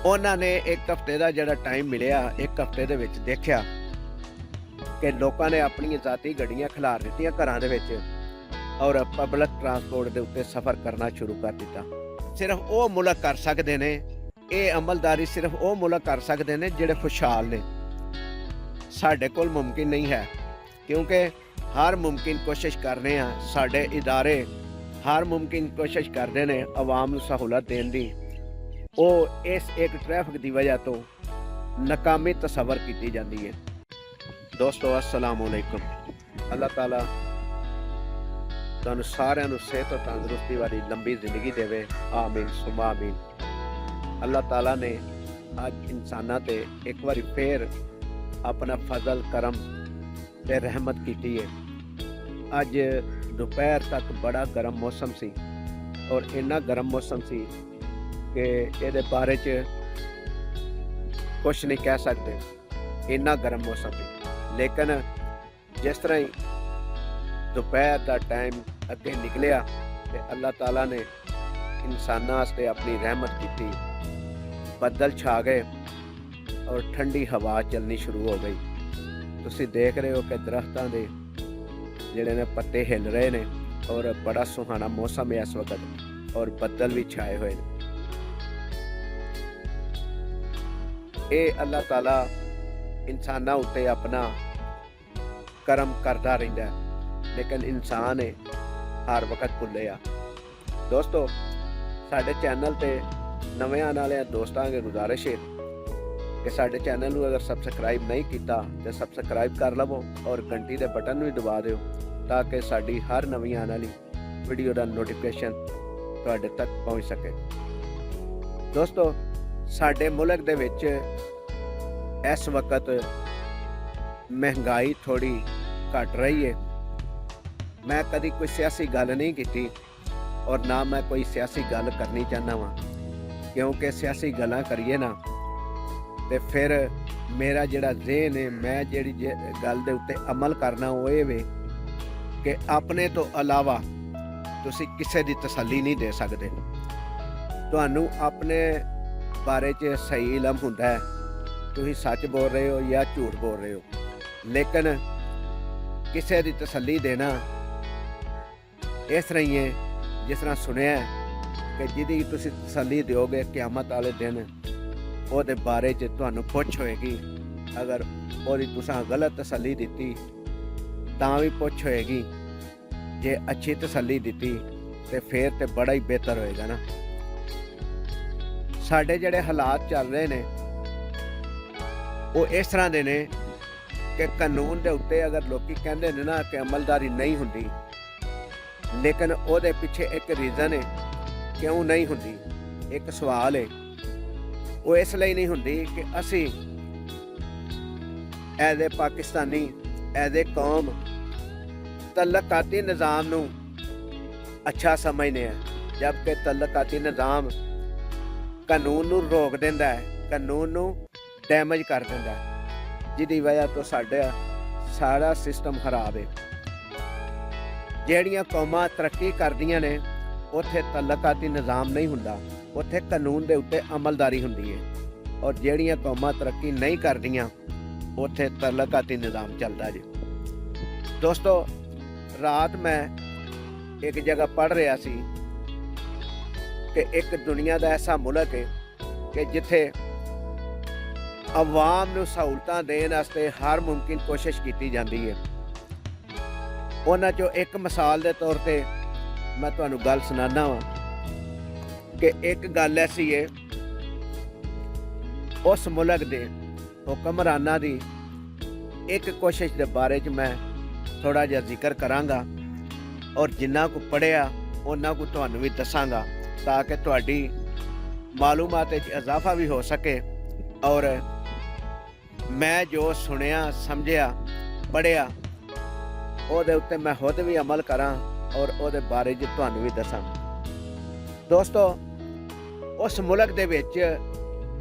ਉਹਨਾਂ ਨੇ ਇੱਕ ਹਫ਼ਤੇ ਦਾ ਜਿਹੜਾ ਟਾਈਮ ਮਿਲਿਆ, ਇੱਕ ਹਫ਼ਤੇ ਦੇ ਵਿੱਚ ਦੇਖਿਆ ਕਿ ਲੋਕਾਂ ਨੇ ਆਪਣੀਆਂ ਜ਼ਾਤੀ ਗੱਡੀਆਂ ਖਿਲਾਰ ਦਿੱਤੀਆਂ ਘਰਾਂ ਦੇ ਵਿੱਚ ਔਰ ਪਬਲਿਕ ਟਰਾਂਸਪੋਰਟ ਦੇ ਉੱਤੇ ਸਫ਼ਰ ਕਰਨਾ ਸ਼ੁਰੂ ਕਰ ਦਿੱਤਾ। ਸਿਰਫ ਉਹ ਮੁਲਕ ਕਰ ਸਕਦੇ ਨੇ, ਇਹ ਅਮਲਦਾਰੀ ਸਿਰਫ ਉਹ ਮੁਲਕ ਕਰ ਸਕਦੇ ਨੇ ਜਿਹੜੇ ਖੁਸ਼ਹਾਲ ਨੇ। ਸਾਡੇ ਕੋਲ ਮੁਮਕਿਨ ਨਹੀਂ ਹੈ, ਕਿਉਂਕਿ ਹਰ ਮੁਮਕਿਨ ਕੋਸ਼ਿਸ਼ ਕਰ ਰਹੇ ਹਾਂ, ਸਾਡੇ ਇਦਾਰੇ ਹਰ ਮੁਮਕਿਨ ਕੋਸ਼ਿਸ਼ ਕਰਦੇ ਨੇ ਆਵਾਮ ਨੂੰ ਸਹੂਲਤ ਦੇਣ ਦੀ। ਉਹ ਇਸ ਇੱਕ ਟ੍ਰੈਫਿਕ ਦੀ ਵਜ੍ਹਾ ਤੋਂ ਨਾਕਾਮੀ ਤਸੱਵਰ ਕੀਤੀ ਜਾਂਦੀ ਹੈ। ਦੋਸਤੋ अस्सलाम वालेकुम। अल्लाह ताला ਤੁਹਾਨੂੰ ਸਾਰਿਆਂ ਨੂੰ ਸਿਹਤ और ਤੰਦਰੁਸਤੀ ਵਾਲੀ ਲੰਬੀ ਜ਼ਿੰਦਗੀ ਦੇਵੇ, ਆਮੀਨ ਸੁਮਾ ਆਮੀਨ। ਅੱਲਾਹ ਤਾਲਾ ਨੇ ਅੱਜ ਇਨਸਾਨਾਂ ਤੇ ਇੱਕ ਵਾਰੀ ਫੇਰ ਆਪਣਾ ਫਜ਼ਲ ਕਰਮ ਤੇ ਰਹਿਮਤ ਕੀਤੀ ਹੈ। ਅੱਜ ਦੁਪਹਿਰ ਤੱਕ ਬੜਾ ਗਰਮ ਮੌਸਮ ਸੀ ਔਰ ਇੰਨਾ ਗਰਮ ਮੌਸਮ ਸੀ ਕਿ ਇਹਦੇ ਬਾਰੇ 'ਚ ਕੁਛ ਨਹੀਂ ਕਹਿ ਸਕਦੇ, ਇੰਨਾ ਗਰਮ ਮੌਸਮ ਸੀ। ਲੇਕਿਨ ਜਿਸ ਤਰ੍ਹਾਂ ਹੀ ਦੁਪਹਿਰ ਦਾ ਟਾਈਮ ਅੱਗੇ ਨਿਕਲਿਆ ਤੇ ਅੱਲਾਹ ਤਾਲਾ ਨੇ ਇਨਸਾਨਾਂ ਵਾਸਤੇ ਆਪਣੀ ਰਹਿਮਤ ਕੀਤੀ, ਬੱਦਲ ਛਾ ਗਏ ਔਰ ਠੰਡੀ ਹਵਾ ਚੱਲਣੀ ਸ਼ੁਰੂ ਹੋ ਗਈ। ਤੁਸੀਂ ਦੇਖ ਰਹੇ ਹੋ ਕਿ ਦਰਖਤਾਂ ਦੇ ਜਿਹੜੇ ਨੇ ਪੱਤੇ ਹਿੱਲ ਰਹੇ ਨੇ ਔਰ ਬੜਾ ਸੁਹਾਣਾ ਮੌਸਮ ਹੈ ਇਸ ਵਕਤ ਔਰ ਬੱਦਲ ਵੀ ਛਾਏ ਹੋਏ ਨੇ। ਇਹ ਅੱਲਾਹ ਤਾਲਾ ਇਨਸਾਨਾਂ ਉੱਤੇ ਆਪਣਾ ਕਰਮ ਕਰਦਾ ਰਹਿੰਦਾ ਹੈ, ਲੇਕਿਨ ਇਨਸਾਨ ਹੈ ਹਰ ਵਕਤ ਭੁੱਲੇ ਆ। ਦੋਸਤੋ, ਸਾਡੇ ਚੈਨਲ ਤੇ ਨਵੇਂ ਆਉਣ ਵਾਲੇ ਦੋਸਤਾਂ ਅੱਗੇ ਗੁਜ਼ਾਰਿਸ਼ ਹੈ ਕਿ ਸਾਡੇ ਚੈਨਲ ਨੂੰ ਅਗਰ ਸਬਸਕ੍ਰਾਈਬ ਨਹੀਂ ਕੀਤਾ ਤਾਂ ਸਬਸਕ੍ਰਾਈਬ ਕਰ ਲਵੋ ਔਰ ਘੰਟੀ ਦੇ ਬਟਨ ਨੂੰ ਵੀ ਦਬਾ ਦਿਓ ਤਾਂ ਕਿ ਸਾਡੀ ਹਰ ਨਵੀਂ ਆਉਣ ਵਾਲੀ ਵੀਡੀਓ ਦਾ ਨੋਟੀਫਿਕੇਸ਼ਨ ਤੁਹਾਡੇ ਤੱਕ ਪਹੁੰਚ ਸਕੇ। ਦੋਸਤੋ, ਸਾਡੇ ਮੁਲਕ ਦੇ ਵਿੱਚ ਇਸ ਵਕਤ ਮਹਿੰਗਾਈ ਥੋੜੀ ਘਟ ਰਹੀ ਹੈ। ਮੈਂ ਕਦੀ ਕੋਈ ਸਿਆਸੀ ਗੱਲ ਨਹੀਂ ਕੀਤੀ ਔਰ ਨਾ ਮੈਂ ਕੋਈ ਸਿਆਸੀ ਗੱਲ ਕਰਨੀ ਚਾਹੁੰਦਾ ਵਾਂ, ਕਿਉਂਕਿ ਸਿਆਸੀ ਗੱਲਾਂ ਕਰੀਏ ਨਾ ਤੇ ਫਿਰ ਮੇਰਾ ਜਿਹੜਾ ਜ਼ਿਹਨ ਹੈ, ਮੈਂ ਜਿਹੜੀ ਗੱਲ ਦੇ ਉੱਤੇ ਅਮਲ ਕਰਨਾ ਉਹ ਇਹ ਵੇ ਕਿ ਆਪਣੇ ਤੋਂ ਇਲਾਵਾ ਤੁਸੀਂ ਕਿਸੇ ਦੀ ਤਸੱਲੀ ਨਹੀਂ ਦੇ ਸਕਦੇ। ਤੁਹਾਨੂੰ ਆਪਣੇ ਬਾਰੇ 'ਚ ਸਹੀ ਇਲਮ ਹੁੰਦਾ ਹੈ, ਤੁਸੀਂ ਸੱਚ ਬੋਲ ਰਹੇ ਹੋ ਜਾਂ ਝੂਠ ਬੋਲ ਰਹੇ ਹੋ, ਲੇਕਿਨ ਕਿਸੇ ਦੀ ਤਸੱਲੀ ਦੇਣਾ ਇਸ ਤਰ੍ਹਾਂ ਹੀ ਹੈ ਜਿਸ ਤਰ੍ਹਾਂ ਸੁਣਿਆ ਕਿ ਜਿਹਦੀ ਤੁਸੀਂ ਤਸੱਲੀ ਦਿਓਗੇ ਕਿਆਮਤ ਵਾਲੇ ਦਿਨ ਉਹਦੇ ਬਾਰੇ 'ਚ ਤੁਹਾਨੂੰ ਪੁੱਛ ਹੋਏਗੀ। ਅਗਰ ਉਹਦੀ ਤੁਸੀਂ ਗਲਤ ਤਸੱਲੀ ਦਿੱਤੀ ਤਾਂ ਵੀ ਪੁੱਛ ਹੋਏਗੀ, ਜੇ ਅੱਛੀ ਤਸੱਲੀ ਦਿੱਤੀ ਤੇ ਫਿਰ ਤੇ ਬੜਾ ਹੀ ਬਿਹਤਰ ਹੋਏਗਾ ਨਾ। ਸਾਡੇ ਜਿਹੜੇ ਹਾਲਾਤ ਚੱਲ ਰਹੇ ਨੇ ਉਹ ਇਸ ਤਰ੍ਹਾਂ ਦੇ ਨੇ ਕਿ ਕਾਨੂੰਨ ਦੇ ਉੱਤੇ ਅਗਰ ਲੋਕੀ ਕਹਿੰਦੇ ਨੇ ਨਾ ਕਿ ਅਮਲਦਾਰੀ ਨਹੀਂ ਹੁੰਦੀ, ਲੇਕਿਨ ਉਹਦੇ ਪਿੱਛੇ ਇੱਕ ਰੀਜ਼ਨ ਹੈ ਕਿਉਂ ਨਹੀਂ ਹੁੰਦੀ। ਇੱਕ ਸਵਾਲ ਹੈ, ਉਹ ਇਸ ਲਈ ਨਹੀਂ ਹੁੰਦੀ ਕਿ ਅਸੀਂ as a Pakistani, as a ਕੌਮ ਤਲਕਾਤੀ ਨਿਜ਼ਾਮ ਨੂੰ ਅੱਛਾ ਸਮਝਦੇ ਹਾਂ, ਜਦਕਿ ਤਲਕਾਤੀ ਨਿਜ਼ਾਮ ਕਾਨੂੰਨ ਨੂੰ ਰੋਕ ਦਿੰਦਾ ਹੈ, ਕਾਨੂੰਨ ਨੂੰ ਡੈਮੇਜ ਕਰ ਦਿੰਦਾ ਹੈ, ਜਿਹਦੀ ਵਜ੍ਹਾ ਤੋਂ ਸਾਡਾ ਸਿਸਟਮ ਖਰਾਬ ਹੈ। ਜਿਹੜੀਆਂ ਕੌਮਾਂ ਤਰੱਕੀ ਕਰਦੀਆਂ ਨੇ ਉੱਥੇ ਤਲਕਾਤੀ ਨਿਜ਼ਾਮ ਨਹੀਂ ਹੁੰਦਾ, ਉੱਥੇ ਕਾਨੂੰਨ ਦੇ ਉੱਤੇ ਅਮਲਦਾਰੀ ਹੁੰਦੀ ਹੈ, ਔਰ ਜਿਹੜੀਆਂ ਕੌਮਾਂ ਤਰੱਕੀ ਨਹੀਂ ਕਰਦੀਆਂ ਉੱਥੇ ਤਲਕਾਤੀ ਨਿਜ਼ਾਮ ਚੱਲਦਾ ਜੀ। ਦੋਸਤੋ, ਰਾਤ ਮੈਂ ਇੱਕ ਜਗ੍ਹਾ ਪੜ੍ਹ ਰਿਹਾ ਸੀ ਕਿ ਇੱਕ ਦੁਨੀਆ ਦਾ ਐਸਾ ਮੁਲਕ ਹੈ ਕਿ ਜਿੱਥੇ ਆਵਾਮ ਨੂੰ ਸਹੂਲਤਾਂ ਦੇਣ ਵਾਸਤੇ ਹਰ ਮੁਮਕਿਨ ਕੋਸ਼ਿਸ਼ ਕੀਤੀ ਜਾਂਦੀ ਹੈ। ਉਹਨਾਂ 'ਚੋਂ ਇੱਕ ਮਿਸਾਲ ਦੇ ਤੌਰ ਤੇ ਮੈਂ ਤੁਹਾਨੂੰ ਗੱਲ ਸੁਣਾਉਂਦਾ ਵਾਂ ਕਿ ਇੱਕ ਗੱਲ ਐਸੀ ਹੈ, ਉਸ ਮੁਲਕ ਦੇ ਹੁਕਮਰਾਨਾਂ ਦੀ ਇੱਕ ਕੋਸ਼ਿਸ਼ ਦੇ ਬਾਰੇ 'ਚ ਮੈਂ ਥੋੜ੍ਹਾ ਜਿਹਾ ਜ਼ਿਕਰ ਕਰਾਂਗਾ ਔਰ ਜਿੰਨਾ ਕੁ ਪੜ੍ਹਿਆ ਉਹਨਾਂ ਕੁ ਤੁਹਾਨੂੰ ਵੀ ਦੱਸਾਂਗਾ ਤਾਂ ਕਿ ਤੁਹਾਡੀ ਮਾਲੂਮਾਤ 'ਚ ਇਜ਼ਾਫਾ ਵੀ ਹੋ ਸਕੇ ਔਰ ਮੈਂ ਜੋ ਸੁਣਿਆ, ਸਮਝਿਆ, ਪੜ੍ਹਿਆ ਉਹਦੇ ਉੱਤੇ ਮੈਂ ਖੁਦ ਵੀ ਅਮਲ ਕਰਾਂ ਔਰ ਉਹਦੇ ਬਾਰੇ 'ਚ ਤੁਹਾਨੂੰ ਵੀ ਦੱਸਾਂ। ਦੋਸਤੋ, ਉਸ ਮੁਲਕ ਦੇ ਵਿੱਚ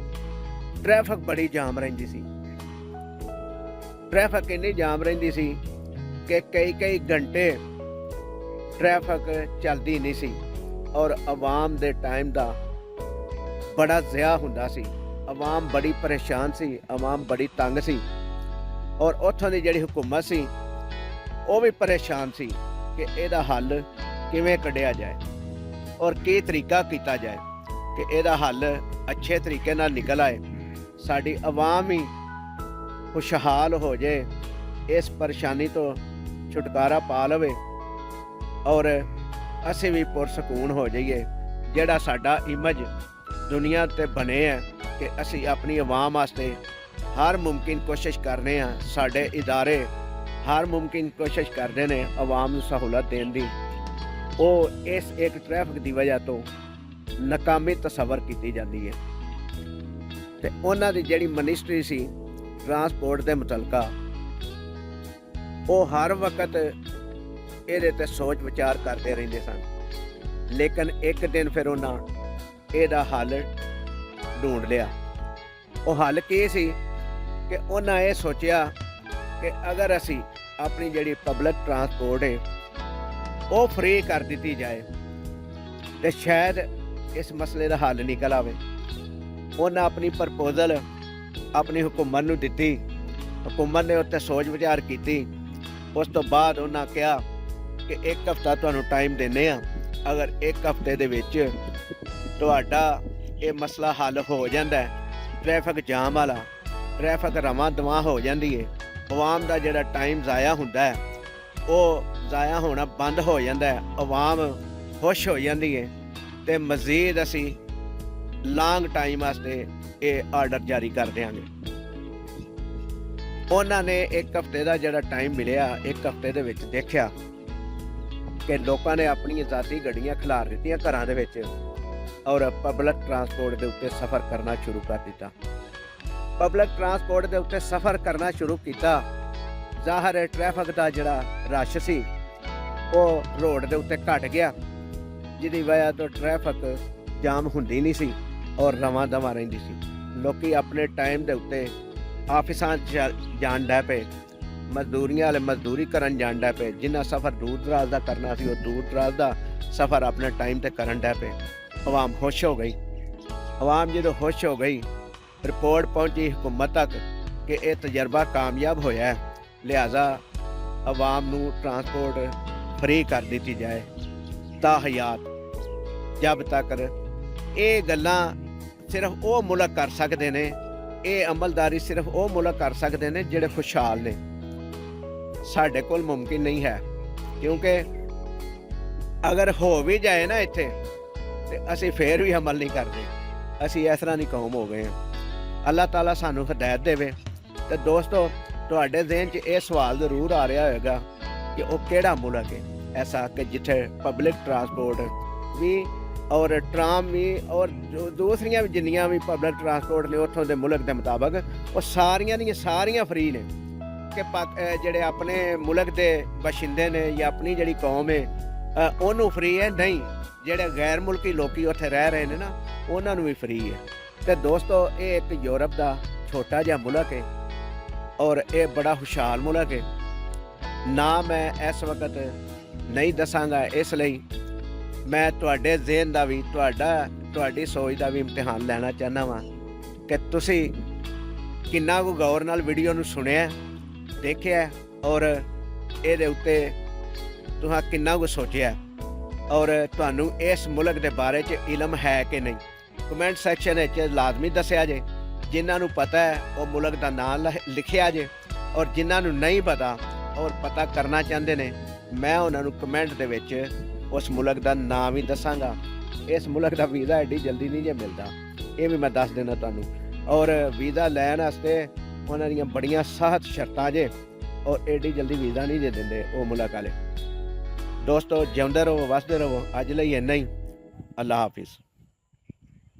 ਟ੍ਰੈਫਿਕ ਬੜੀ ਜਾਮ ਰਹਿੰਦੀ ਸੀ। ਟ੍ਰੈਫਿਕ ਇੰਨੀ ਜਾਮ ਰਹਿੰਦੀ ਸੀ ਕਿ ਕਈ ਘੰਟੇ ਟ੍ਰੈਫਿਕ ਚੱਲਦੀ ਨਹੀਂ ਸੀ ਔਰ ਆਵਾਮ ਦੇ ਟਾਈਮ ਦਾ ਬੜਾ ਜ਼ਾਇਆ ਹੁੰਦਾ ਸੀ। ਆਵਾਮ ਬੜੀ ਪਰੇਸ਼ਾਨ ਸੀ, ਆਵਾਮ ਬੜੀ ਤੰਗ ਸੀ ਔਰ ਉੱਥੋਂ ਦੀ ਜਿਹੜੀ ਹਕੂਮਤ ਸੀ ਉਹ ਵੀ ਪਰੇਸ਼ਾਨ ਸੀ ਕਿ ਇਹਦਾ ਹੱਲ ਕਿਵੇਂ ਕੱਢਿਆ ਜਾਏ ਔਰ ਕੀ ਤਰੀਕਾ ਕੀਤਾ ਜਾਏ ਕਿ ਇਹਦਾ ਹੱਲ ਅੱਛੇ ਤਰੀਕੇ ਨਾਲ ਨਿਕਲ ਆਏ, ਸਾਡੀ ਆਵਾਮ ਹੀ ਖੁਸ਼ਹਾਲ ਹੋ ਜਾਏ, ਇਸ ਪਰੇਸ਼ਾਨੀ ਤੋਂ ਛੁਟਕਾਰਾ ਪਾ ਲਵੇ ਔਰ ਅਸੀਂ ਵੀ ਪੁਰਸਕੂਨ ਹੋ ਜਾਈਏ। ਜਿਹੜਾ ਸਾਡਾ ਇਮੇਜ ਦੁਨੀਆ ਤੇ ਬਣੇ ਹੈ ਕਿ ਅਸੀਂ ਆਪਣੀ ਆਵਾਮ ਵਾਸਤੇ ਹਰ ਮੁਮਕਿਨ ਕੋਸ਼ਿਸ਼ ਕਰਨੇ ਆ, ਸਾਡੇ ਇਦਾਰੇ ਹਰ ਮੁਮਕਿਨ ਕੋਸ਼ਿਸ਼ ਕਰਦੇ ਨੇ ਆਵਾਮ ਨੂੰ ਸਹੂਲਤ ਦੇਣ ਦੀ, ਉਹ ਇਸ ਇੱਕ ਟ੍ਰੈਫਿਕ ਦੀ ਵਜ੍ਹਾ ਤੋਂ ਨਾਕਾਮੀ ਤਸੱਵਰ ਕੀਤੀ ਜਾਂਦੀ ਹੈ। ਤੇ ਉਹਨਾਂ ਦੀ ਜਿਹੜੀ ਮਿਨਿਸਟਰੀ ਸੀ ਟਰਾਂਸਪੋਰਟ ਦੇ ਮੁਤਲਕਾ, ਉਹ ਹਰ ਵਕਤ ਇਹਦੇ ਤੇ ਸੋਚ ਵਿਚਾਰ ਕਰਦੇ ਰਹਿੰਦੇ ਸਨ, ਲੇਕਿਨ ਇੱਕ ਦਿਨ ਫਿਰ ਉਹਨਾਂ ਇਹਦਾ ਹੱਲ ਢੂੰਡ ਲਿਆ। ਉਹ ਹੱਲ ਕੀ ਸੀ ਕਿ ਉਹਨਾਂ ਇਹ ਸੋਚਿਆ ਕਿ ਅਗਰ ਅਸੀਂ ਆਪਣੀ ਜਿਹੜੀ ਪਬਲਿਕ ਟਰਾਂਸਪੋਰਟ ਹੈ ਉਹ ਫ੍ਰੀ ਕਰ ਦਿੱਤੀ ਜਾਏ ਤੇ ਸ਼ਾਇਦ ਇਸ ਮਸਲੇ ਦਾ ਹੱਲ ਨਿਕਲ ਆਵੇ। ਉਹਨਾਂ ਆਪਣੀ ਪ੍ਰਪੋਜ਼ਲ ਆਪਣੀ ਹਕੂਮਤ ਨੂੰ ਦਿੱਤੀ, ਹਕੂਮਤ ਨੇ ਉੱਤੇ ਸੋਚ ਵਿਚਾਰ ਕੀਤੀ। ਉਸ ਤੋਂ ਬਾਅਦ ਉਹਨਾਂ ਕਿਹਾ ਕਿ 1 ਹਫ਼ਤਾ ਤੁਹਾਨੂੰ ਟਾਈਮ ਦਿੰਦੇ ਹਾਂ, ਅਗਰ 1 ਹਫ਼ਤੇ ਦੇ ਵਿੱਚ ਤੁਹਾਡਾ ਇਹ ਮਸਲਾ ਹੱਲ ਹੋ ਜਾਂਦਾ, ਟ੍ਰੈਫਿਕ ਜਾਮ ਵਾਲਾ, ਟ੍ਰੈਫਿਕ ਰਵਾਂ ਦਵਾਂ ਹੋ ਜਾਂਦੀ ਹੈ, ਆਵਾਮ ਦਾ ਜਿਹੜਾ ਟਾਈਮ ਜ਼ਾਇਆ ਹੁੰਦਾ ਹੈ ਉਹ ਜ਼ਾਇਆ ਹੋਣਾ ਬੰਦ ਹੋ ਜਾਂਦਾ ਹੈ, ਆਵਾਮ ਖੁਸ਼ ਹੋ ਜਾਂਦੀ ਹੈ ਤੇ ਮਜ਼ੀਦ ਅਸੀਂ ਲੌਂਗ ਟਾਈਮ ਵਾਸਤੇ ਇਹ ਆਰਡਰ ਜਾਰੀ ਕਰ ਦਿਆਂਗੇ। ਉਹਨਾਂ ਨੇ 1 ਹਫ਼ਤੇ ਦਾ ਜਿਹੜਾ ਟਾਈਮ ਮਿਲਿਆ, 1 ਹਫ਼ਤੇ ਦੇ ਵਿੱਚ ਦੇਖਿਆ ਕਿ ਲੋਕਾਂ ਨੇ ਆਪਣੀਆਂ ਜ਼ਾਤੀ ਗੱਡੀਆਂ ਖਿਲਾਰ ਦਿੱਤੀਆਂ ਘਰਾਂ ਦੇ ਵਿੱਚ ਔਰ ਪਬਲਿਕ ਟਰਾਂਸਪੋਰਟ ਦੇ ਉੱਤੇ ਸਫ਼ਰ ਕਰਨਾ ਸ਼ੁਰੂ ਕਰ ਦਿੱਤਾ। ਪਬਲਿਕ ਟਰਾਂਸਪੋਰਟ ਦੇ ਉੱਤੇ ਸਫ਼ਰ ਕਰਨਾ ਸ਼ੁਰੂ ਕੀਤਾ, ਜ਼ਾਹਰ ਹੈ ਟ੍ਰੈਫਿਕ ਦਾ ਜਿਹੜਾ ਰਸ਼ ਸੀ ਉਹ ਰੋਡ ਦੇ ਉੱਤੇ ਘਟ ਗਿਆ, ਜਿਹਦੀ ਵਜ੍ਹਾ ਤੋਂ ਟ੍ਰੈਫਿਕ ਜਾਮ ਹੁੰਦੀ ਨਹੀਂ ਸੀ ਔਰ ਰਵਾਂ ਦਵਾਂ ਰਹਿੰਦੀ ਸੀ। ਲੋਕੀ ਆਪਣੇ ਟਾਈਮ ਦੇ ਉੱਤੇ ਆਫਿਸਾਂ 'ਚ ਜਾਣ ਡੈ ਪਏ, ਮਜ਼ਦੂਰੀਆਂ ਵਾਲੇ ਮਜ਼ਦੂਰੀ ਕਰਨ ਜਾਣ ਡੈ ਪਏ, ਜਿੰਨਾ ਸਫ਼ਰ ਦੂਰ ਦਰਾਜ਼ ਦਾ ਕਰਨਾ ਸੀ ਉਹ ਦੂਰ ਦਰਾਜ਼ ਦਾ ਸਫ਼ਰ ਆਪਣੇ ਟਾਈਮ ਤੇ ਕਰਨ ਡੈ ਪਏ। ਆਵਾਮ ਖੁਸ਼ ਹੋ ਗਈ। ਆਵਾਮ ਜਦੋਂ ਖੁਸ਼ ਹੋ ਗਈ, ਰਿਪੋਰਟ ਪਹੁੰਚੀ ਹਕੂਮਤ ਤੱਕ ਕਿ ਇਹ ਤਜਰਬਾ ਕਾਮਯਾਬ ਹੋਇਆ ਹੈ, ਲਿਹਾਜ਼ਾ ਆਵਾਮ ਨੂੰ ਟਰਾਂਸਪੋਰਟ ਫ੍ਰੀ ਕਰ ਦਿੱਤੀ ਜਾਏ ਤਾ ਹਯਾਤ। ਜਬ ਤੱਕ ਇਹ ਗੱਲਾਂ ਸਿਰਫ ਉਹ ਮੁਲਕ ਕਰ ਸਕਦੇ ਨੇ, ਇਹ ਅਮਲਦਾਰੀ ਸਿਰਫ ਉਹ ਮੁਲਕ ਕਰ ਸਕਦੇ ਨੇ ਜਿਹੜੇ ਖੁਸ਼ਹਾਲ ਨੇ। ਸਾਡੇ ਕੋਲ ਮੁਮਕਿਨ ਨਹੀਂ ਹੈ, ਕਿਉਂਕਿ ਅਗਰ ਹੋ ਵੀ ਜਾਏ ਨਾ ਇੱਥੇ ਤੇ ਅਸੀਂ ਫੇਰ ਵੀ ਅਮਲ ਨਹੀਂ ਕਰਦੇ। ਅਸੀਂ ਇਸ ਤਰ੍ਹਾਂ ਦੀ ਕੌਮ ਹੋ ਗਏ ਹਾਂ। ਅੱਲਾਹ ਤਾਲਾ ਸਾਨੂੰ ਹਦਾਇਤ ਦੇਵੇ। ਤੇ ਦੋਸਤੋ, ਤੁਹਾਡੇ ਜ਼ਿਹਨ 'ਚ ਇਹ ਸਵਾਲ ਜ਼ਰੂਰ ਆ ਰਿਹਾ ਹੋਵੇਗਾ ਕਿ ਉਹ ਕਿਹੜਾ ਮੁਲਕ ਹੈ ਐਸਾ ਕਿ ਜਿੱਥੇ ਪਬਲਿਕ ਟਰਾਂਸਪੋਰਟ ਵੀ ਔਰ ਟਰਾਮ ਵੀ ਔਰ ਦੂਸਰੀਆਂ ਵੀ ਜਿੰਨੀਆਂ ਵੀ ਪਬਲਿਕ ਟਰਾਂਸਪੋਰਟ ਨੇ ਉੱਥੋਂ ਦੇ ਮੁਲਕ ਦੇ ਮੁਤਾਬਕ ਉਹ ਸਾਰੀਆਂ ਦੀਆਂ ਸਾਰੀਆਂ ਫ੍ਰੀ ਨੇ, ਕਿ ਜਿਹੜੇ ਆਪਣੇ ਮੁਲਕ ਦੇ ਬਸ਼ਿੰਦੇ ਨੇ ਜਾਂ ਆਪਣੀ ਜਿਹੜੀ ਕੌਮ ਹੈ ਉਹਨੂੰ ਫ੍ਰੀ ਹੈ ਨਹੀਂ, ਜਿਹੜੇ ਗੈਰ ਮੁਲਕੀ ਲੋਕੀ ਉੱਥੇ ਰਹਿ ਰਹੇ ਨੇ ਨਾ ਉਹਨਾਂ ਨੂੰ ਵੀ ਫ੍ਰੀ ਹੈ। ਤੇ ਦੋਸਤੋ, ਇਹ ਇੱਕ ਯੂਰਪ ਦਾ ਛੋਟਾ ਜਿਹਾ ਮੁਲਕ ਹੈ ਔਰ ਇਹ ਬੜਾ ਖੁਸ਼ਹਾਲ ਮੁਲਕ ਹੈ। ਨਾ ਮੈਂ ਇਸ ਵਕਤ ਨਹੀਂ ਦੱਸਾਂਗਾ, ਇਸ ਲਈ ਮੈਂ ਤੁਹਾਡੇ ਜ਼ਿਹਨ ਦਾ ਵੀ ਤੁਹਾਡੀ ਸੋਚ ਦਾ ਵੀ ਇਮਤਿਹਾਨ ਲੈਣਾ ਚਾਹੁੰਦਾ ਵਾਂ ਕਿ ਤੁਸੀਂ ਕਿੰਨਾ ਕੁ ਗੌਰ ਨਾਲ ਵੀਡੀਓ ਨੂੰ ਸੁਣਿਆ, ਦੇਖਿਆ ਔਰ ਇਹਦੇ ਉੱਤੇ ਤੁਸੀਂ ਕਿੰਨਾ ਕੁ ਸੋਚਿਆ ਔਰ ਤੁਹਾਨੂੰ ਇਸ ਮੁਲਕ ਦੇ ਬਾਰੇ 'ਚ ਇਲਮ ਹੈ ਕਿ ਨਹੀਂ। ਕਮੈਂਟ ਸੈਕਸ਼ਨ ਵਿੱਚ ਲਾਜ਼ਮੀ ਦੱਸਿਆ ਜੇ। ਜਿਨ੍ਹਾਂ ਨੂੰ ਪਤਾ ਹੈ ਉਹ ਮੁਲਕ ਦਾ ਨਾਮ ਲਿਖਿਆ ਜੇ ਔਰ ਜਿਨ੍ਹਾਂ ਨੂੰ ਨਹੀਂ ਪਤਾ ਔਰ ਪਤਾ ਕਰਨਾ ਚਾਹੁੰਦੇ ਨੇ, ਮੈਂ ਉਹਨਾਂ ਨੂੰ ਕਮੈਂਟ ਦੇ ਵਿੱਚ ਉਸ ਮੁਲਕ ਦਾ ਨਾਮ ਹੀ ਦੱਸਾਂਗਾ। ਇਸ ਮੁਲਕ ਦਾ ਵੀਜ਼ਾ ਐਡੀ ਜਲਦੀ ਨਹੀਂ ਜੇ ਮਿਲਦਾ, ਇਹ ਵੀ ਮੈਂ ਦੱਸ ਦੇਣਾ ਤੁਹਾਨੂੰ। ਔਰ ਵੀਜ਼ਾ ਲੈਣ ਵਾਸਤੇ ਉਹਨਾਂ ਦੀਆਂ ਬੜੀਆਂ ਸਖਤ ਸ਼ਰਤਾਂ ਜੇ ਔਰ ਐਡੀ ਜਲਦੀ ਵੀਜ਼ਾ ਨਹੀਂ ਜੇ ਦਿੰਦੇ ਉਹ ਮੁਲਕ ਵਾਲੇ। ਦੋਸਤੋ, ਜਿਉਂਦੇ ਰਹੋ, ਵਸਦੇ ਰਹੋ। ਅੱਜ ਲਈ ਇੰਨਾ ਹੀ। ਅੱਲਾਹ ਹਾਫਿਜ਼।